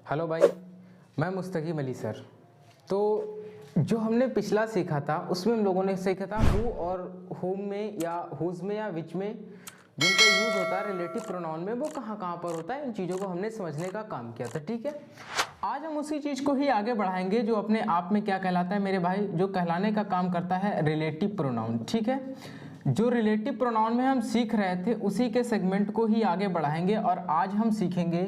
Hello भाई, मैं मुस्तकीम Ali sir. तो जो हमने पिछला सीखा था उसमें हम लोगों ने सीखा था हु और होम में या हुज में या विच में जिनका यूज़ होता है रिलेटिव प्रोनाउन में, वो कहाँ कहाँ पर होता है, इन चीज़ों को हमने समझने का काम किया था। ठीक है, आज हम उसी चीज़ को ही आगे बढ़ाएंगे जो अपने आप में क्या कहलाता है मेरे भाई, जो कहलाने का काम करता है रिलेटिव प्रोनाउन। ठीक है, जो रिलेटिव प्रोनाउन में हम सीख रहे थे उसी के सेगमेंट को ही आगे बढ़ाएंगे और आज हम सीखेंगे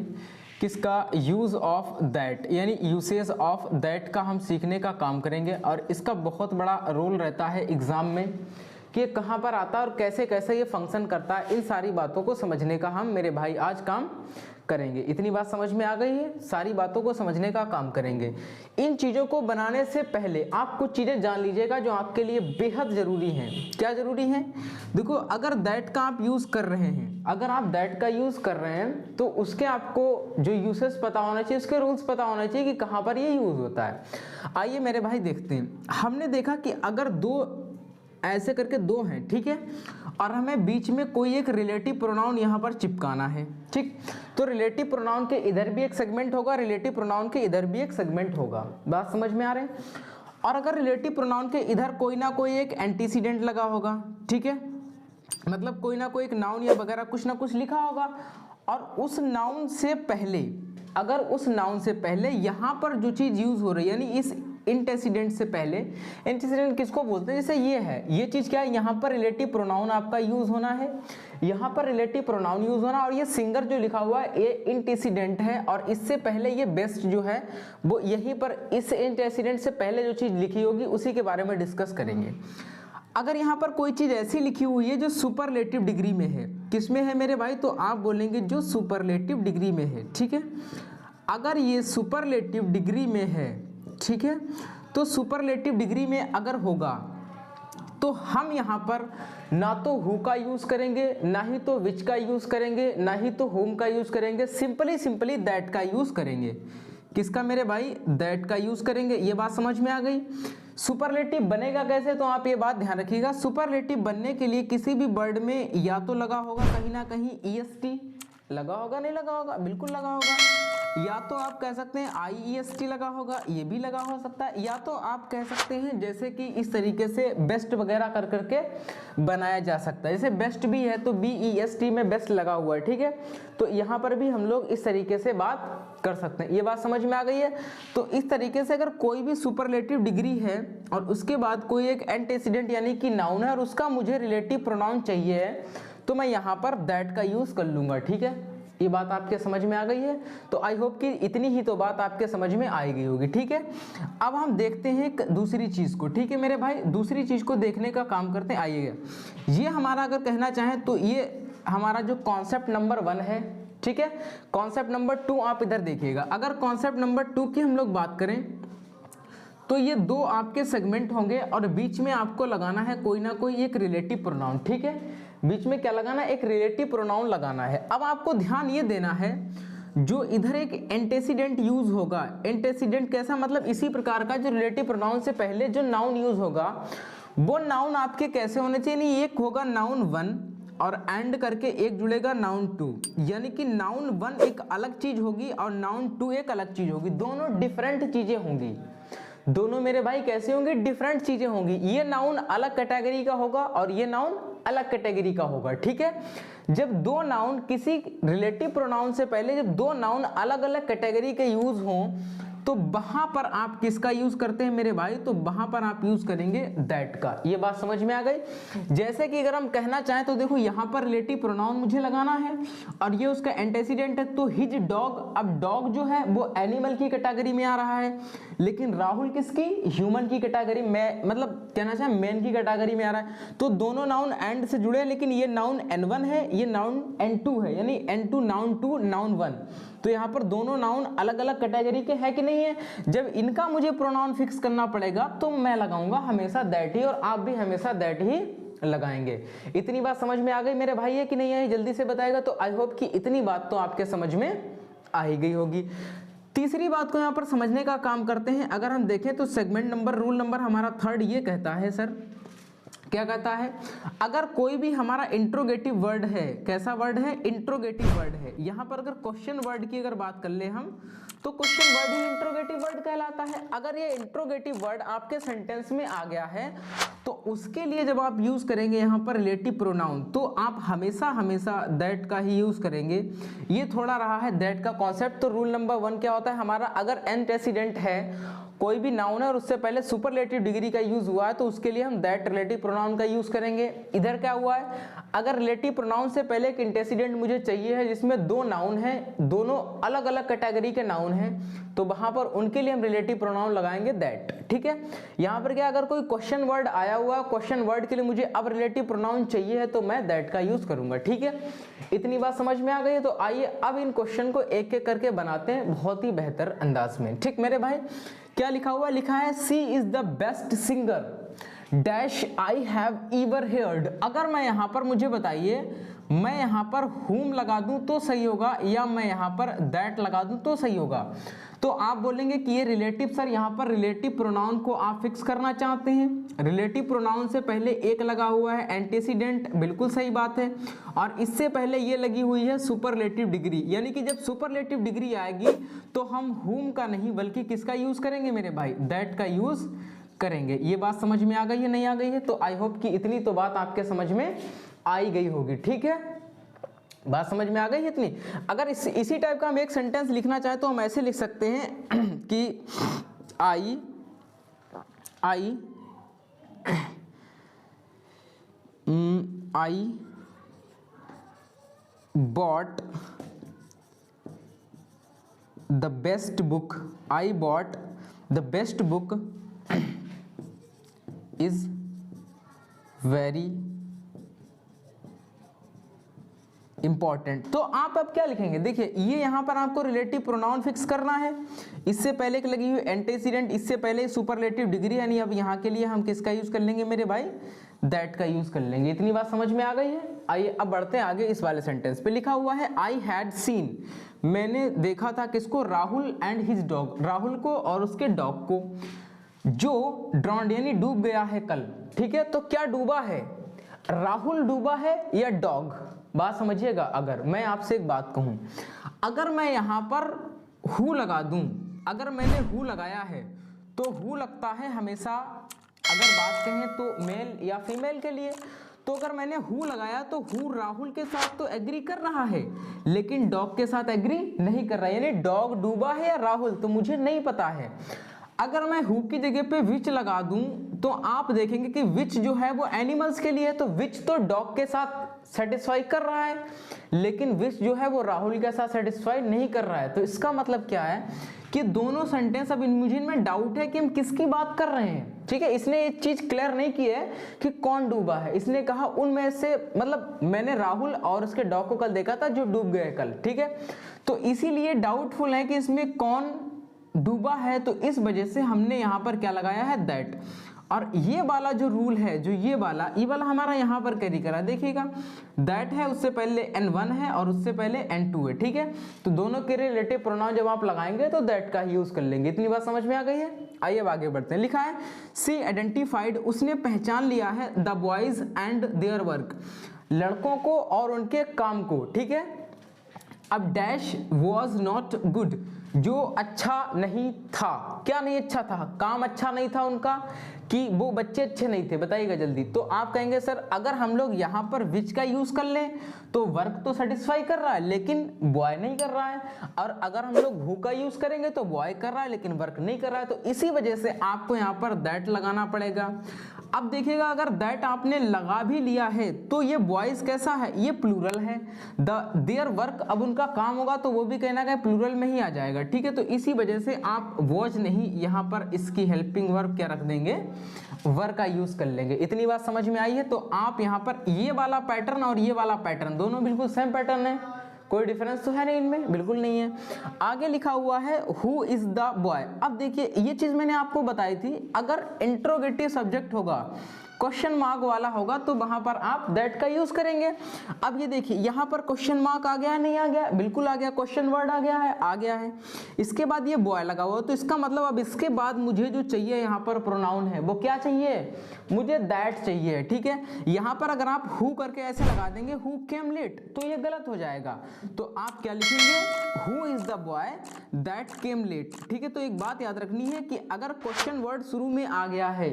किसका, यूज़ ऑफ दैट, यानी यूसेज ऑफ दैट का हम सीखने का काम करेंगे। और इसका बहुत बड़ा रोल रहता है एग्ज़ाम में कि कहाँ पर आता है और कैसे कैसे ये फंक्शन करता है। इन सारी बातों को समझने का हम मेरे भाई आज काम करेंगे। इतनी बात समझ में आ गई है, सारी बातों को समझने का काम करेंगे। इन चीज़ों को बनाने से पहले आप कुछ चीज़ें जान लीजिएगा जो आपके लिए बेहद ज़रूरी हैं। क्या ज़रूरी हैं? देखो, अगर दैट का आप यूज़ कर रहे हैं, अगर आप दैट का यूज़ कर रहे हैं तो उसके आपको जो यूसेस पता होना चाहिए, उसके रूल्स पता होना चाहिए कि कहाँ पर ये यूज़ होता है। आइए मेरे भाई देखते हैं। हमने देखा कि अगर दो ऐसे करके दो हैं, ठीक है, और हमें बीच में कोई एक रिलेटिव प्रोनाउन यहाँ पर चिपकाना है। ठीक, तो रिलेटिव प्रोनाउन के इधर भी एक सेगमेंट होगा, रिलेटिव प्रोनाउन के इधर भी एक सेगमेंट होगा। बात समझ में आ रहे हैं? और अगर रिलेटिव प्रोनाउन के इधर कोई ना कोई एक एंटीसीडेंट लगा होगा, ठीक है, मतलब कोई ना कोई एक नाउन या वगैरह कुछ ना कुछ लिखा होगा, और उस नाउन से पहले, अगर उस नाउन से पहले यहाँ पर जो चीज़ यूज़ हो रही है, यानी इस एंटीसीडेंट से पहले, एंटीसीडेंट किसको बोलते हैं, जैसे ये है, ये चीज़ क्या है, यहाँ पर रिलेटिव प्रोनाउन आपका यूज़ होना है, यहाँ पर रिलेटिव प्रोनाउन यूज़ होना, और ये सिंगर जो लिखा हुआ है ये एंटीसीडेंट है, और इससे पहले ये बेस्ट जो है वो यहीं पर इस एंटीसीडेंट से पहले जो चीज़ लिखी होगी उसी के बारे में डिस्कस करेंगे। अगर यहाँ पर कोई चीज़ ऐसी लिखी हुई है जो सुपरलेटिव डिग्री में है, किसमें है मेरे भाई, तो आप बोलेंगे जो सुपरलेटिव डिग्री में है। ठीक है, अगर ये सुपरलेटिव डिग्री में है, ठीक है, तो सुपरलेटिव डिग्री में अगर होगा तो हम यहाँ पर ना तो हु का यूज़ करेंगे, ना ही तो विच का यूज़ करेंगे, ना ही तो होम का यूज़ करेंगे, सिंपली दैट का यूज़ करेंगे। किसका मेरे भाई, दैट का यूज़ करेंगे। ये बात समझ में आ गई। सुपरलेटिव बनेगा कैसे, तो आप ये बात ध्यान रखिएगा, सुपरलेटिव बनने के लिए किसी भी वर्ड में या तो लगा होगा कहीं ना कहीं EST, लगा होगा, नहीं लगा होगा, बिल्कुल लगा होगा, या तो आप कह सकते हैं IEST लगा होगा, ये भी लगा हो सकता है, या तो आप कह सकते हैं जैसे कि इस तरीके से बेस्ट वगैरह कर करके बनाया जा सकता है। जैसे बेस्ट भी है तो BEST में बेस्ट लगा हुआ है। ठीक है, तो यहाँ पर भी हम लोग इस तरीके से बात कर सकते हैं। ये बात समझ में आ गई है। तो इस तरीके से अगर कोई भी सुपरलेटिव डिग्री है और उसके बाद कोई एक एंटीसीडेंट यानी कि नाउन है और उसका मुझे रिलेटिव प्रोनाउन चाहिए है, तो मैं यहाँ पर दैट का यूज़ कर लूँगा। ठीक है, ये बात आपके समझ में आ गई है। तो आई होप कि इतनी ही तो बात आपके समझ में आ गई होगी। ठीक है, अब हम देखते हैं दूसरी चीज़ को। ठीक है मेरे भाई, दूसरी चीज़ को देखने का काम करते हैं। आइएगा, ये हमारा अगर कहना चाहें तो ये हमारा जो कॉन्सेप्ट नंबर 1 है। ठीक है, कॉन्सेप्ट नंबर 2 आप इधर देखिएगा। अगर कॉन्सेप्ट नंबर 2 की हम लोग बात करें तो ये दो आपके सेगमेंट होंगे और बीच में आपको लगाना है कोई ना कोई एक रिलेटिव प्रोनाउन। ठीक है, बीच में क्या लगाना है, एक रिलेटिव प्रोनाउन लगाना है। अब आपको ध्यान ये देना है, जो इधर एक एंटीसीडेंट यूज होगा, एंटीसीडेंट कैसा, मतलब इसी प्रकार का जो रिलेटिव प्रोनाउन से पहले जो नाउन यूज होगा वो नाउन आपके कैसे होने चाहिए, नहीं एक होगा नाउन 1 और एंड करके एक जुड़ेगा नाउन 2, यानी कि नाउन 1 एक अलग चीज होगी और नाउन 2 एक अलग चीज होगी, दोनों डिफरेंट चीजें होंगी। दोनों मेरे भाई कैसे होंगे, डिफरेंट चीजें होंगी। ये नाउन अलग कैटेगरी का होगा और ये नाउन अलग कैटेगरी का होगा। ठीक है, जब दो नाउन किसी रिलेटिव प्रोनाउन से पहले जब दो नाउन अलग अलग कैटेगरी के यूज हों तो वहां पर आप किसका यूज करते हैं मेरे भाई, तो वहां पर आप यूज करेंगे दैट का। ये बात समझ में आ गई। जैसे कि अगर हम कहना चाहें तो देखो यहाँ पर रिलेटिव प्रोनाउन मुझे लगाना है और ये उसका एंटीसीडेंट है, तो हिज डॉग। अब डॉग जो है वो एनिमल की कैटेगरी में आ रहा है, लेकिन राहुल किसकी, ह्यूमन की कैटेगरी में, मतलब कहना चाहे मैन की कैटेगरी में आ रहा है। तो दोनों नाउन एंड से जुड़े, लेकिन ये नाउन N1 है, ये नाउन N2 है, यानी N2 नाउन 2 नाउन 1। तो यहाँ पर दोनों नाउन अलग अलग कैटेगरी के है कि नहीं है। जब इनका मुझे प्रोनाउन फिक्स करना पड़ेगा तो मैं लगाऊंगा हमेशा दैट ही, और आप भी हमेशा दैट ही लगाएंगे। इतनी बात समझ में आ गई मेरे भाई है कि नहीं आई, जल्दी से बताएगा। तो आई होप कि इतनी बात तो आपके समझ में आ ही गई होगी। तीसरी बात को यहाँ पर समझने का काम करते हैं। अगर हम देखें तो सेगमेंट नंबर, रूल नंबर हमारा 3 ये कहता है सर क्या कहता है, अगर कोई भी हमारा इंट्रोगेटिव वर्ड है, कैसा वर्ड है, इंट्रोगेटिव वर्ड है, यहाँ पर अगर क्वेश्चन वर्ड की अगर बात कर ले हम, तो क्वेश्चन वर्ड ही इंट्रोगेटिव वर्ड कहलाता है। अगर ये इंट्रोगेटिव वर्ड आपके सेंटेंस में आ गया है तो उसके लिए जब आप यूज करेंगे यहाँ पर रिलेटिव प्रोनाउन, तो आप हमेशा हमेशा दैट का ही यूज करेंगे। ये थोड़ा रहा है दैट का कॉन्सेप्ट। तो रूल नंबर 1 क्या होता है हमारा, अगर एंटेसिडेंट है, कोई भी नाउन है और उससे पहले सुपरलेटिव डिग्री का यूज हुआ है, तो उसके लिए हम दैट रिलेटिव प्रोनाउन का यूज करेंगे। इधर क्या हुआ है, अगर रिलेटिव प्रोनाउन से पहले एक एंटेसिडेंट मुझे चाहिए है जिसमें दो नाउन है, दोनों अलग अलग कैटेगरी के नाउन हैं, तो वहां पर उनके लिए हम रिलेटिव प्रोनाउन लगाएंगे दैट। ठीक है, यहाँ पर क्या, अगर कोई क्वेश्चन वर्ड आया हुआ, क्वेश्चन वर्ड के लिए मुझे अब रिलेटिव प्रोनाउन चाहिए है तो मैं दैट का यूज करूंगा। ठीक है, इतनी बात समझ में आ गई है। तो आइए अब इन क्वेश्चन को एक एक करके बनाते हैं बहुत ही बेहतर अंदाज में। ठीक मेरे भाई, क्या लिखा हुआ, लिखा है C is the best singer dash I have ever heard. अगर मैं यहाँ पर, मुझे बताइए, मैं यहाँ पर whom लगा दूं तो सही होगा या मैं यहाँ पर that लगा दूं तो सही होगा। तो आप बोलेंगे कि ये रिलेटिव, सर यहाँ पर रिलेटिव प्रोनाउन को आप फिक्स करना चाहते हैं। रिलेटिव प्रोनाउन से पहले एक लगा हुआ है एंटीसीडेंट, बिल्कुल सही बात है, और इससे पहले ये लगी हुई है सुपरलेटिव डिग्री, यानी कि जब सुपरलेटिव डिग्री आएगी तो हम whom का नहीं बल्कि किसका यूज करेंगे मेरे भाई, that का यूज करेंगे। ये बात समझ में आ गई है, नहीं आ गई है? तो आई होप कि इतनी तो बात आपके समझ में आई गई होगी। ठीक है, बात समझ में आ गई इतनी। अगर इसी टाइप का हम एक सेंटेंस लिखना चाहे तो हम ऐसे लिख सकते हैं कि I bought the best book, I bought the best book is very important. तो आप अब क्या लिखेंगे, देखिए ये यहाँ पर आपको रिलेटिव प्रोनाउन फिक्स करना है, इससे पहले की लगी हुई एंटीसीडेंट, इससे पहले सुपरलेटिव डिग्री, यानी अब यहाँ के लिए हम किसका यूज कर लेंगे मेरे भाई, दैट का यूज कर लेंगे। इतनी बात समझ में आ गई है। आइए अब बढ़ते हैं आगे। इस वाले सेंटेंस पे लिखा हुआ है आई हैड सीन, मैंने देखा था किसको, Rahul and his dog, Rahul को और उसके डॉग को, जो ड्रॉन्ड यानी डूब गया है कल। ठीक है, तो क्या डूबा है, राहुल डूबा है या डॉग? बात समझिएगा। अगर मैं आपसे एक बात कहूं, अगर मैं यहां पर हु लगा दूं, अगर मैंने हु लगाया है तो हु लगता है हमेशा, अगर बात कहें तो मेल या फीमेल के लिए, तो अगर मैंने हु लगाया तो हु राहुल के साथ तो एग्री कर रहा है लेकिन डॉग के साथ एग्री नहीं कर रहा है, यानी डॉग डूबा है या राहुल तो मुझे नहीं पता है। अगर मैं हु की जगह पे विच लगा दूं तो आप देखेंगे कि विच जो है वो एनिमल्स के लिए है, तो विच तो डॉग के साथ सेटिस्फाई कर रहा है लेकिन विच जो है वो राहुल के साथ सेटिस्फाई नहीं कर रहा है। तो इसका मतलब क्या है कि दोनों सेंटेंस, अब मुझे इनमें डाउट है कि हम किसकी बात कर रहे हैं। ठीक है, इसने एक चीज क्लियर नहीं की है कि कौन डूबा है, इसने कहा उनमें से, मतलब मैंने राहुल और उसके डॉग को कल देखा था जो डूब गए कल। ठीक है, तो इसीलिए डाउटफुल है कि इसमें कौन डूबा है, तो इस वजह से हमने यहाँ पर क्या लगाया है, दैट। और ये वाला जो रूल है, जो ये वाला हमारा यहाँ पर कैरी करा, देखिएगा दैट है, उससे पहले N1 है और उससे पहले N2 है। ठीक है, तो दोनों के रिलेटिव प्रोनाउन जब आप लगाएंगे तो दैट का ही यूज कर लेंगे। इतनी बात समझ में आ गई है। आइए अब आगे बढ़ते हैं। लिखा है सी आइडेंटिफाइड, उसने पहचान लिया है, the boys and their work, लड़कों को और उनके काम को। ठीक है, अब डैश वॉज नॉट गुड, जो अच्छा नहीं था, क्या नहीं अच्छा था, काम अच्छा नहीं था उनका, कि वो बच्चे अच्छे नहीं थे, बताइएगा जल्दी। तो आप कहेंगे सर अगर हम लोग यहाँ पर विच का यूज कर लें तो वर्क तो सेटिस्फाई कर रहा है लेकिन बॉय नहीं कर रहा है, और अगर हम लोग हु का यूज करेंगे तो बॉय कर रहा है लेकिन वर्क नहीं कर रहा है, तो इसी वजह से आपको यहाँ पर दैट लगाना पड़ेगा। अब देखिएगा अगर दैट आपने लगा भी लिया है तो ये बॉयज कैसा है, ये प्लूरल है, देयर वर्क, अब उनका काम होगा तो वो भी कहना है प्लूरल में ही आ जाएगा। ठीक है, तो इसी वजह से आप वॉच नहीं, यहाँ पर इसकी हेल्पिंग वर्ब क्या रख देंगे, वर्क का यूज कर लेंगे। इतनी बात समझ में आई है। तो आप यहाँ पर ये वाला पैटर्न और ये वाला पैटर्न दोनों बिल्कुल सेम पैटर्न है, कोई डिफरेंस तो है नहीं इनमें, बिल्कुल नहीं है। आगे लिखा हुआ है हु इज द बॉय। अब देखिए ये चीज मैंने आपको बताई थी, अगर इंट्रोगेटिव सब्जेक्ट होगा, क्वेश्चन मार्क वाला होगा तो वहां पर आप दैट का यूज करेंगे। अब ये देखिए यहाँ पर क्वेश्चन मार्क आ गया, नहीं आ गया? बिल्कुल आ गया। क्वेश्चन वर्ड आ गया है, आ गया है। इसके बाद ये बॉय लगा हुआ, तो इसका मतलब अब इसके बाद मुझे जो चाहिए यहाँ पर प्रोनाउन है वो क्या चाहिए? मुझे दैट चाहिए, ठीक है। यहाँ पर अगर आप हु करके ऐसे लगा देंगे, हु केम लेट, तो ये गलत हो जाएगा। तो आप क्या लिखेंगे? Who is the boy that came late, ठीक है। तो एक बात याद रखनी है कि अगर क्वेश्चन वर्ड शुरू में आ गया है,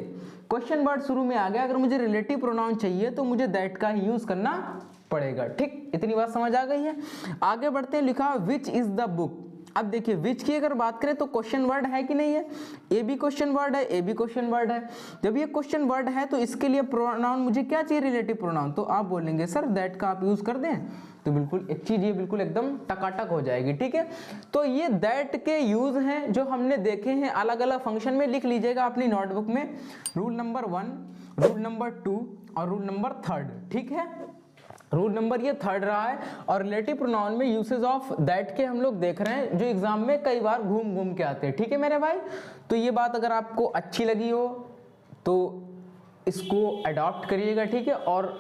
क्वेश्चन वर्ड शुरू में आ गया, अगर मुझे रिलेटिव प्रोनाउन चाहिए तो मुझे दैट का ही यूज करना पड़ेगा, ठीक। इतनी बात समझ आ गई है। आगे बढ़ते हैं, लिखा विच इज द बुक। अब देखिए विच की अगर बात करें तो क्वेश्चन वर्ड है कि नहीं है? ए भी क्वेश्चन वर्ड है, ए भी क्वेश्चन वर्ड है। जब ये क्वेश्चन वर्ड है तो इसके लिए प्रोनाउन मुझे क्या चाहिए? Relative pronoun. तो आप बोलेंगे सर दैट का आप यूज कर दें, तो बिल्कुल एक चीज ये बिल्कुल एकदम टकाटक हो जाएगी, ठीक है। तो ये दैट के यूज हैं जो हमने देखे हैं अलग अलग फंक्शन में, लिख लीजिएगा अपनी नोटबुक में। रूल नंबर 1, रूल नंबर 2 और रूल नंबर 3, ठीक है। रूल नंबर ये 3 रहा है। और रिलेटिव प्रोनाउन में यूसेज ऑफ दैट के हम लोग देख रहे हैं जो एग्जाम में कई बार घूम घूम के आते हैं, ठीक है मेरे भाई। तो ये बात अगर आपको अच्छी लगी हो तो इसको अडॉप्ट करिएगा, ठीक है। और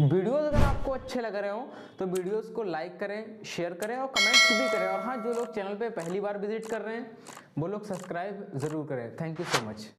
वीडियोस अगर आपको अच्छे लग रहे हो तो वीडियोस को लाइक करें, शेयर करें और कमेंट्स भी करें। और हाँ, जो लोग चैनल पे पहली बार विजिट कर रहे हैं वो लोग सब्सक्राइब जरूर करें। Thank you so much.